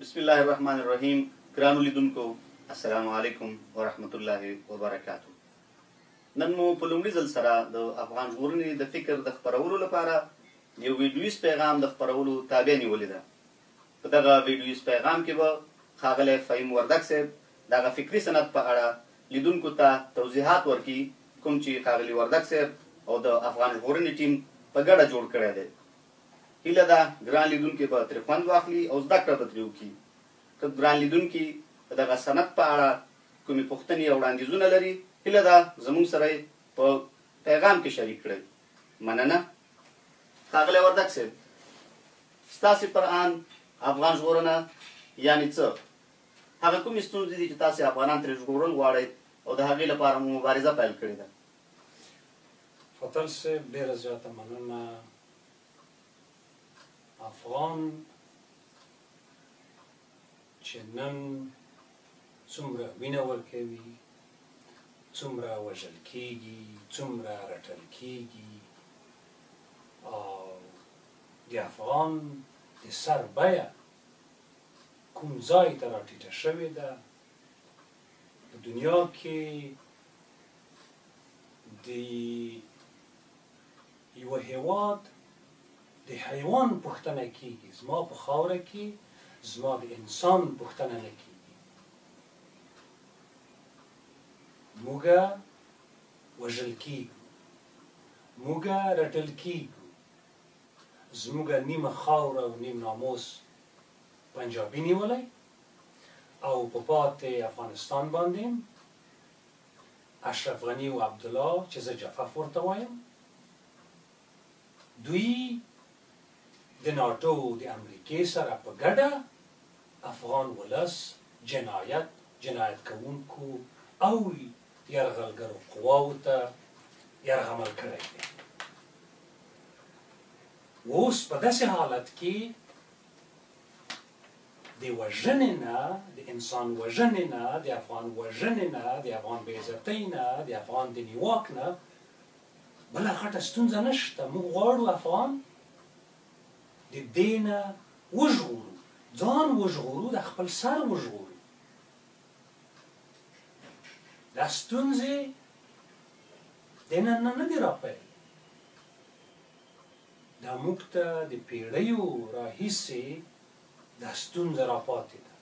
بسم الله الرحمن الرحیم. ګرانو لیدونکو السلام علیکم ورحمت الله وبرکاتو. نن مو په لومړي ځل سره د افغان ژغورنې د فکر د خپرولو لپاره یو ویډیویز پیغام د خپرولو تابع نیولې ده. په دغه ویډیویز پیغام کې به ښاغلی فهیم وردګ صاحب دغه فکري سند په اړه لیدونکو ته توضیحات ورکړي کوم چې ښاغلي وردګ صاحب او د افغان ژغورنې ټیم په ګډه جوړ کړی دی. هیله ده ګران لیدونکي به ترې خوند واخلي او زده کړه به ترې وکړي. که ګران لیدونکي د دغه سند په اړه کومې پوښتنې او وړاندیزونه لري، هیله ده زموږ سره یې په پیغام کې شریک کړئ. مننه. ښاغلی وردګ صاحب، ستاسې پر ان افغان ژغورنه یعنې څه؟ هغه کومې ستونزې دي چې تاسې افغانان ترې ژغورل غواړئ او د هغې لپاره مو مبارزه پیل کړې ده؟ فتل صاحب ډېره زیاته مننه. افغان چې نن څومره وینه ورکوي، څومره وژل کېږي، څومره رټل کېږي، او د افغان د سر بیه کوم ځای ته راټیټه شوې ده په دنیا کې، د یوه هېواد د حیوان پوښتنه کېږي، زما په خاوره کې زما د انسان پوښتنه نه کېږي. موږه وژل کېږو، موږه رټل کېږو، زموږه نیمه خاوره او نیم ناموس پنجابي نیولی او په پاتې افغانستان باندې اشرف غني او عبدالله چې زه جفف ورته وایم، دوی د ناټو د امریکې سره په ګډه افغان ولس جنایت کوونکو او یرغلګرو قواو ته یرغمل کړی دی. اوس په داسې حالت کې د وژنې نه، د انسان وژنې نه، د افغان وژنې نه، د افغان بې عزتۍ نه، د افغان د نیواک نه بله غټه ستونزه نشته. موږ غواړو افغان د دې نه وژغورو، ځان وژغورو، د خپل سر وژغورو. دا ستونزې د نن نه دي راپیل، دا موږ ته د پیړیو راهیسې دا ستونزه راپاتې ده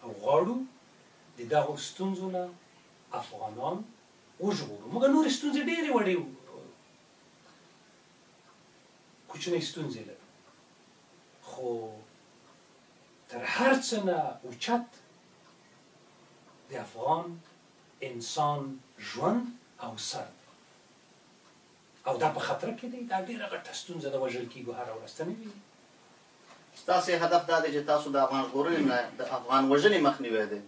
او غواړو د دغو ستونزو نه افغانان وژغورو. موږ نورې ستونزې ډېرې وړې کوچنۍ ستونزې لرو، خو تر هر څه نه اوچت د افغان انسان ژوند او سر او دا په خطر کې دی. دا ډېره غټه ستونزه ده، وژل کېږو هره ورځ. ته نه وینې؟ ستاسې هدف دا دی چې تاسو د افغان ژغورنې نه د افغان وژنې مخنیوی دی،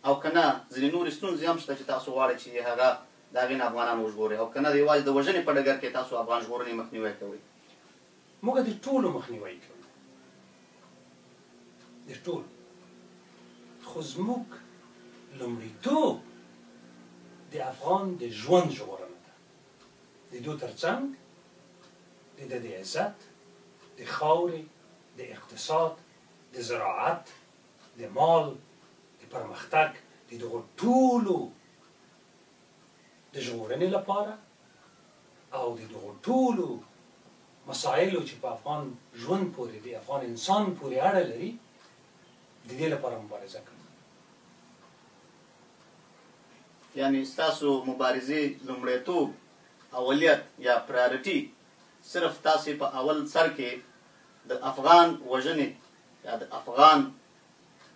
او که نه ځینې نورې ستونزې هم شته چې تاسو غواړئ چې هغه د هغې نه افغانان وژغورئ، او که نه د یوازې د وژنې په ډګر کې تاسو افغان ژغورنې مخنیوی کوئ؟ موږ د ټولو مخنیوی کوو، د ټولو، خو زموږ لومړیتوب د افغان د ژوند ژغورنه ده. د دو ترڅنګ د ده د عزت، د خاورې، د اقتصاد، د زراعت، د مال، د پرمختګ، د دغو ټولو د ژغورنې لپاره او د دغو ټولو مسایلو چې په افغان ژوند پورې، د افغان انسان پورې اړه لري، د دې لپاره مبارزه کوو. یعنې ستاسو مبارزې لومړیتوب، اولیت یا پرایورټي صرف تاسې په اول سر کې د افغان وژنې یا د افغان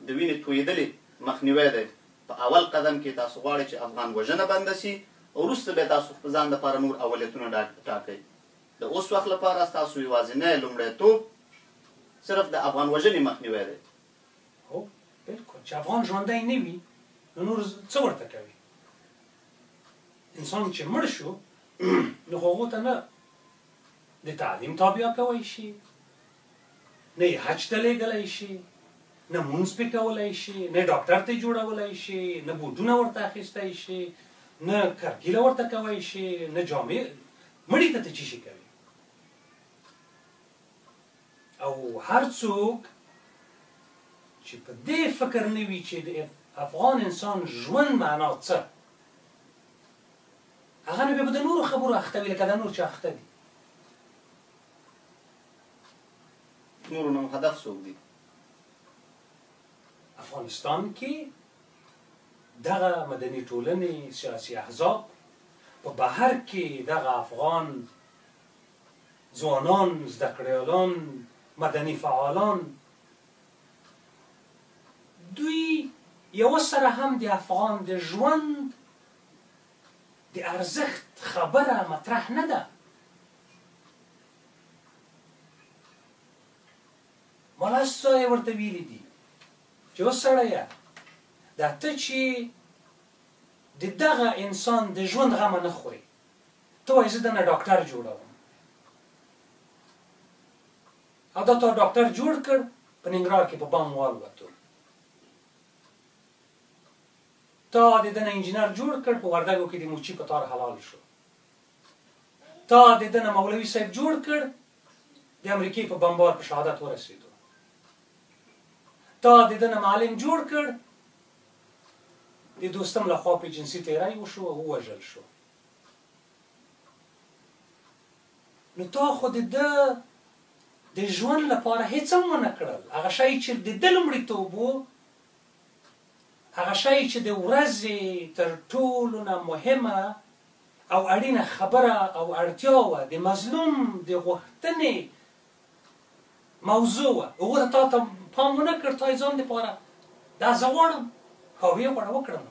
د وینې تویېدلې مخنیوی دی. په اول قدم کې تاسو غواړئ چې افغان وژنه بنده شي، او وروسته بیا تاسو په ځان دپاره نور اولیتونه ټاکئ. د اوس وخت لپاره ستاسو یوازینی لومړیتوب صرف د افغان وژنې مخنیوی دی. هو بلکل، چې افغان ژوندی نه وي نو نور څه ورته کوي؟ انسان چې مړ شو نو هغو ته نه د تعلیم تابع کولی شي، نه یې حج ته لیږلی شي، نه مونځ پې کولی شي، نه ډاکټر ته یې جوړولی شي، نه بوټونه ورته اخیستی شي، نه کرګیله ورته کوی شي، نه جامې. مړي ته څه شي کوي؟ او هر څوک چې په دې فکر نه وي چې د افغان انسان ژوند معنا څه، هغه نه به د نورو خبرو اخته وي لکه دا نور چې اخته دي. نورو نو هدف څوک دي؟ افغانستان کې دغه مدني ټولنې، سیاسي احزاب، په بهر کې دغه افغان ځوانان، زده کړیالان، مدني فعالان، دوی یو سره هم د افغان د ژوند د ارزښت خبره مطرح نه ده. ملا صاحب ورته ویلي دي چې اوس سړیه دا ته چې د دغه انسان د ژوند غمه نه خورې، ته وایې زه دنه ډاکټر جوړوم، او دا تا ډاکټر جوړ کړ، په ننګرهار کې په بام والوتو. تا د دنه انجینر جوړ کړ، په وردګو کې د موچي په تار حلال شو. تا د دنه مولوي صاحب جوړ کړ، د امریکې په بمبار په شهادت ورسېدو. تا د دنه معلم جوړ کړ، د دوستم لخوا په جنسي تیری وشو او ووژل شو. نو تا خو د ده د ژوند لپاره هېڅ هم ونه کړل. هغه شی چې د ده لومړیتوب و، هغه شی چې د ورځې تر ټولو نه مهمه او اړینه خبره او اړتیا وه، د مظلوم د غوښتنې موضوع وه، هغو ته تا ته پام ونه کړ. تا یې ځان دپاره دا زه غواړم او ویې غواړه وکړم.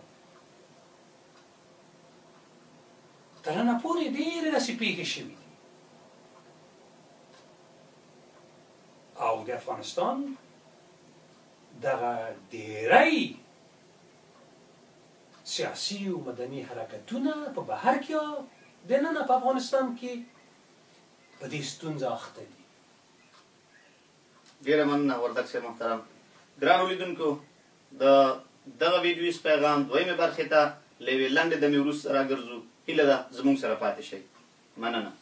تر ننه پورې ډېرې داسې پېښې شوي دي. او د افغانستان دغه ډېری سیاسي او مدني حرکتونه په بهر کې دننه په افغانستان کې په دې ستونزه اخته دي. ډېره مننه وردګ صاحب محترم. ګرانو لیدونکو، د دغه ویډیوز پیغام دویمې برخې ته له یوې لنډې دمې وروسته راګرځو. هیله ده زموږ سره پاتې شئ. مننه.